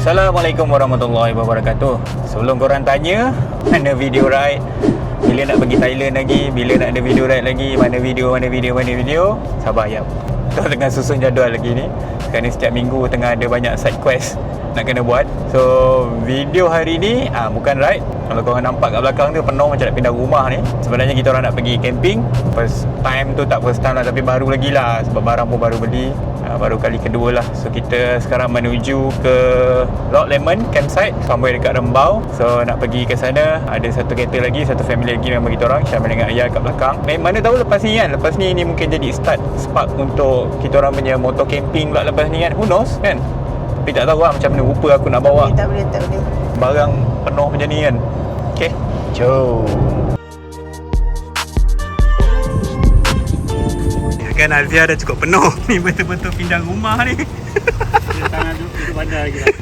Assalamualaikum warahmatullahi wabarakatuh. Sebelum korang tanya mana video ride, bila nak pergi Thailand lagi, bila nak ada video ride lagi, mana video, sabar jap. Kita tengah susun jadual lagi ni. Sekarang ni setiap minggu tengah ada banyak side quest nak kena buat. So video hari ni bukan ride. Kalau korang nampak kat belakang tu penuh macam nak pindah rumah ni. Sebenarnya kita orang nak pergi camping. First time tu tak first time lah, tapi baru lagi lah, sebab barang pun baru beli. Baru kali kedua lah. So kita sekarang menuju ke Lord Lemon campsite, sampai dekat Rembau. So nak pergi ke sana. Ada satu kereta lagi, satu family lagi memang kita orang, Syamil dengan Ayah kat belakang. Mana tahu lepas ni kan, lepas ni mungkin jadi spark untuk kita orang punya motor camping pula lepas ni kan. Who knows kan. Tapi tak tahu lah macam mana rupa aku nak bawa. Tak boleh. Barang penuh macam ni kan. Okay, jom. Kan Alvia dah cukup penuh. Ni betul-betul pindah rumah ni. Dia tangan duduk bandar lagi lah.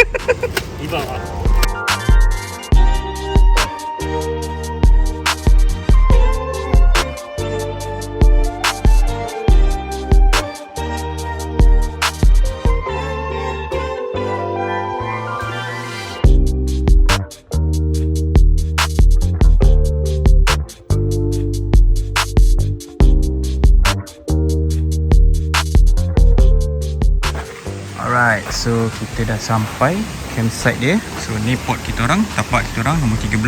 Ibak lah. Alright, so kita dah sampai campsite dia. So ni pot kita orang, tapak kita orang nombor 13.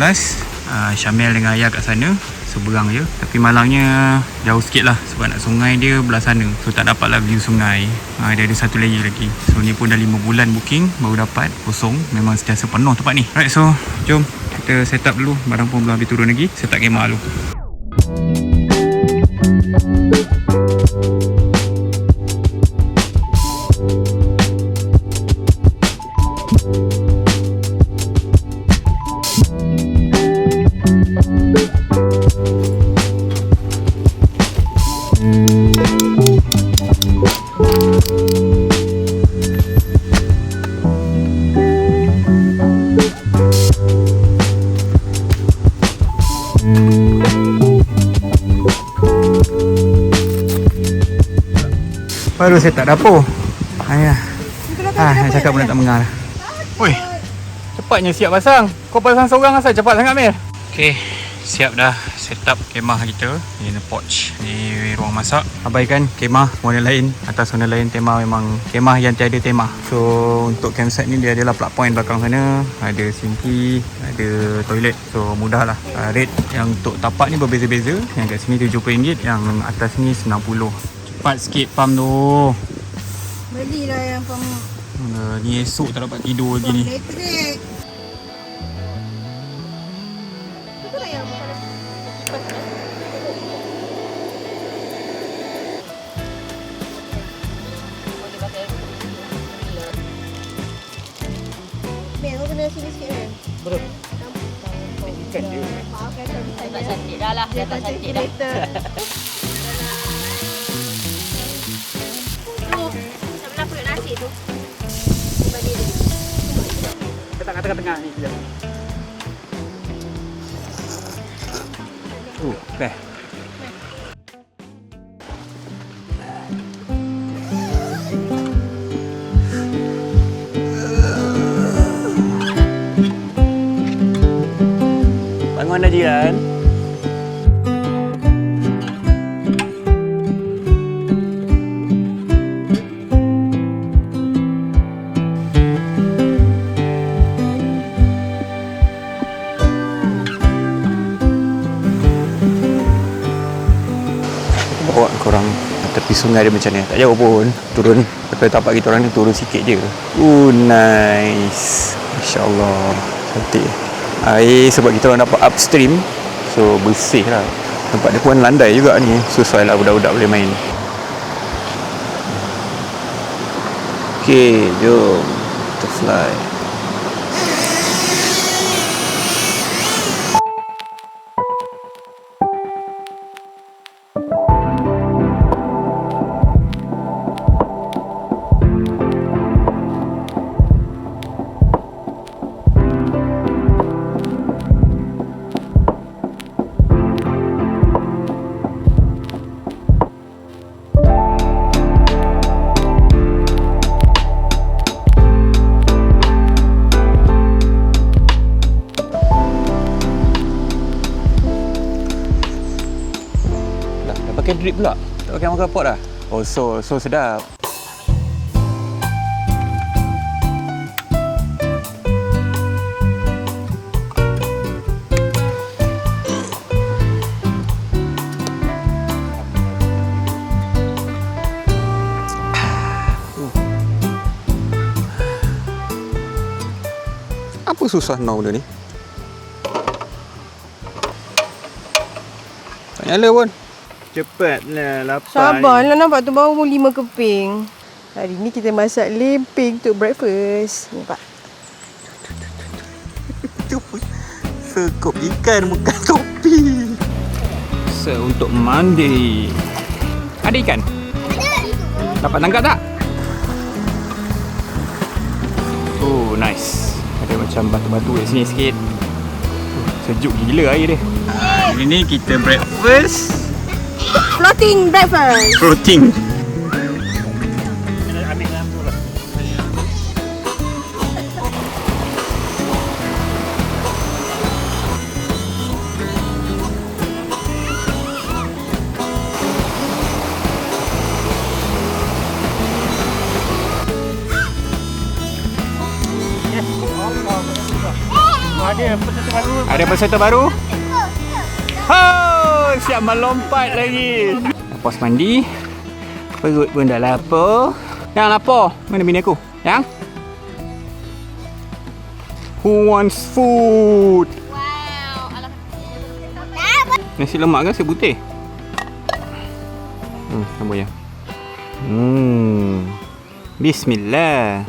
Syamil dengan Ayah kat sana, seberang je. Tapi malangnya jauh sikit lah, sebab nak sungai dia belah sana. So tak dapat lah view sungai. Dia ada satu layer lagi. So ni pun dah 5 bulan booking, baru dapat kosong. Memang sentiasa penuh tempat ni. Alright, so jom kita set up dulu. Barang pun belum habis turun lagi. Set up kemah dulu. Baru saya tak dapur. Nak cakap pun tak mengar. Oi, cepatnya siap pasang. Kau pasang seorang asal cepat sangat Mel. Okay, siap dah set up kemah kita. Ni porch, ni ruang masak. Abaikan kemah warna lain, atas warna lain, tema memang kemah yang tiada tema. So untuk campsite ni dia adalah plug point belakang sana. Ada sinki, ada toilet. So mudah lah. Rate yang untuk tapak ni berbeza-beza. Yang kat sini RM70, yang atas ni RM60. Cepat sikit pam tu. Belilah yang pam. Ni esok tak dapat tidur lagi ni. Elektrik. Itulah yang bukan kipas kan? Boleh pakai Mel, kau kena sini sikit kan? Betul. Kan dia. Maafkan kami Tak saja. cantik dah lah. Dah tak cantik dah. Macam mana perut nasi tu? Letak kat tengah-tengah ni sekejap. Dah. Bangun dah jiran. Bawa korang tepi sungai dia macam ni. Tak jauh pun. Turun daripada tapak kita orang ni, turun sikit je. Nice. Masya Allah, cantik. Air sebab kita orang dapat upstream, so bersih lah. Tempat dia pun landai juga ni. Sesuai lah budak-budak boleh main. Okay, jom kita fly. pakai drip pula. Tak pakai makan pot dah. Oh, so sedap. Apa susah nak benda ni? Tak nyala pun. Cepatlah, lapar. Sabarlah, nampak tu baru 5 keping. Hari ni kita masak lempeng untuk breakfast. Nampak? Itu pun sekop ikan bukan topi. Untuk mandi. Ada ikan? Dapat tangkap tak? Oh, nice. Ada macam batu-batu kat sini sikit. Sejuk gila air dia. Hari ni kita breakfast. Floating breakfast. Protein. Ambil lampu lah. Ada peserta baru. Ada peserta baru? Oh, siap melompat lagi. Lepas mandi, perut pun dah lapar. Yang lapar? Mana bini aku? Yang? Who wants food? Wow. Nasi lemak ke nasi putih? Sambung ya. Bismillah.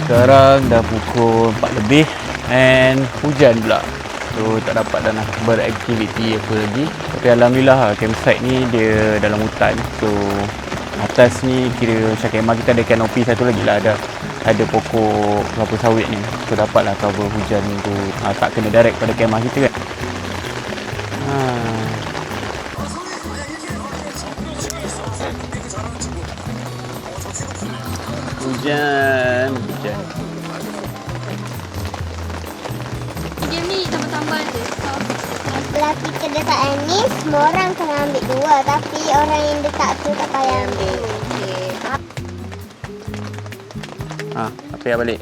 Sekarang dah pukul 4 lebih and hujan pula. So tak dapat dah nak beraktiviti apa lagi. Tapi alhamdulillah campsite ni dia dalam hutan. So atas ni kira macam kemah kita ada kanopi satu lagi lah, ada pokok kelapa sawit ni. So dapatlah cover hujan tu. Tak kena direct pada kemah kita kan. Hujan. Dia ni tambah-tambah je. Setelah kita letak ni, semua orang kena ambil 2. Tapi orang yang letak tu tak payah ambil. Apa yang balik?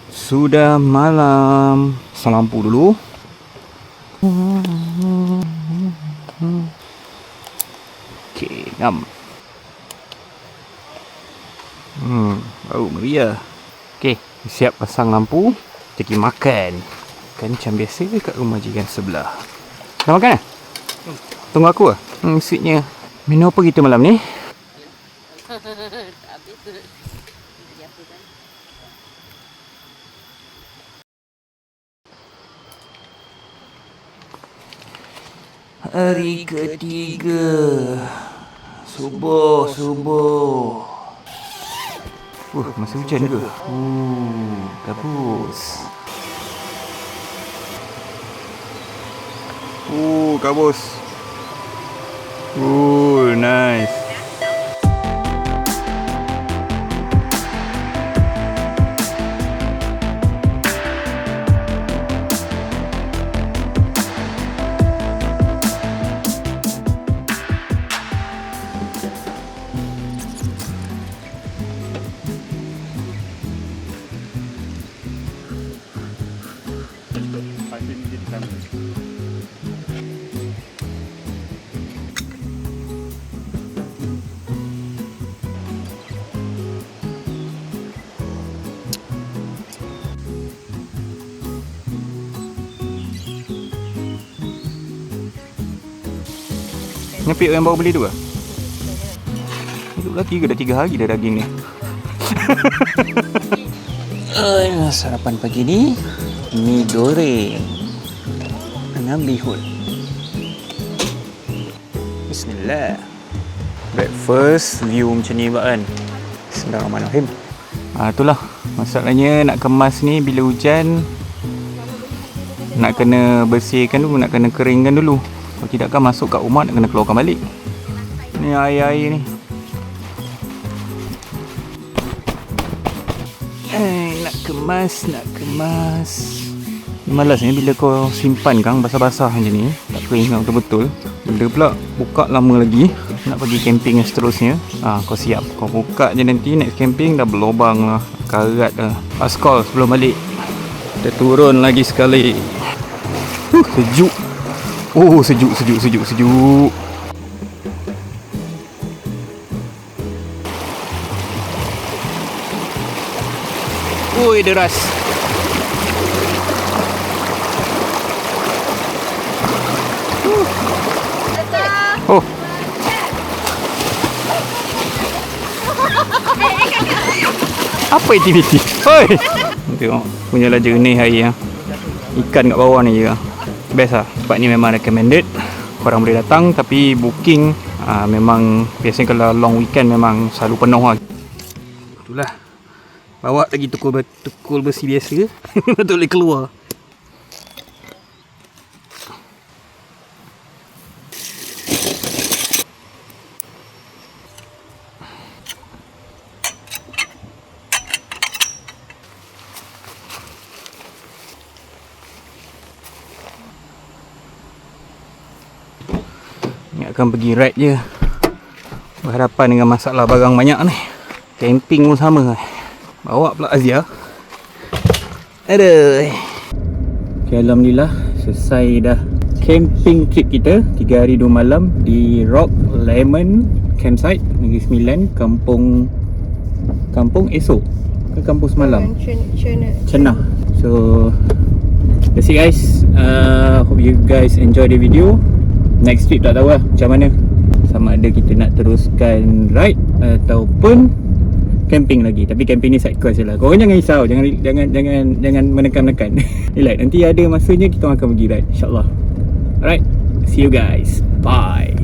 Sudah malam. Pasang lampu dulu. Okey, ngam. Bau meriah. Okey, siap pasang lampu. Kita pergi makan. Kan macam biasa kat rumah jiran sebelah. Dah makan dah? Tunggu aku lah. Sweetnya. Menu apa kita malam ni? Hari ketiga. Subuh. Masih hujan ke? Kabus. Kabus. Nice. Pasir ni jadi sama. Nyepik yang baru beli tu ke? Itu lagi ke dah 3 hari dah daging ni. Sarapan pagi ni mi goreng dengan bihun. Bismillah. Breakfast view macam ni pula kan. Bismillahirrahmanirrahim. Itulah masalahnya nak kemas ni bila hujan nak kena bersihkan dulu, nak kena keringkan dulu. Kalau tidak kan masuk kat rumah nak kena keluarkan balik. Ni air-air ni. Nak kemas. Malasnya bila kau simpan kang basah-basah macam ni, tak kering kang betul-betul. Bila pula buka lama lagi nak pergi camping yang seterusnya, kau siap. Kau buka je nanti next camping dah berlubang lah, karat dah. Last call sebelum balik. Kita turun lagi sekali. Sejuk. Oh, sejuk. Oi, deras. Oh. Apa aktiviti? Oi. Tengok punyalah jernih air. Ikan kat bawah ni je. Best lah. Tempat ni memang recommended. Korang boleh datang tapi booking memang biasanya kalau long weekend memang selalu penuh lah. Itulah. Bawa lagi tukul besi biasa. Betul boleh keluar. Ni akan pergi ride je. Berhadapan dengan masalah barang banyak ni. Camping pun sama. Bawa pula Azia. Aduh. Okay, Alhamdulillah selesai dah camping trip kita 3 hari 2 malam di Rock Lemon Campsite Negeri Sembilan, Kampung Esok ke Kampung Semalam? Cenah. So that's it guys. Hope you guys enjoy the video. Next trip tak tahu lah macam mana. Sama ada kita nak teruskan ride ataupun camping lagi. Tapi camping ni side quest je lah. Korang jangan risau, jangan menekan-nekan. Relax, nanti ada masanya kita akan pergi ride, insyaAllah. Alright, see you guys. Bye.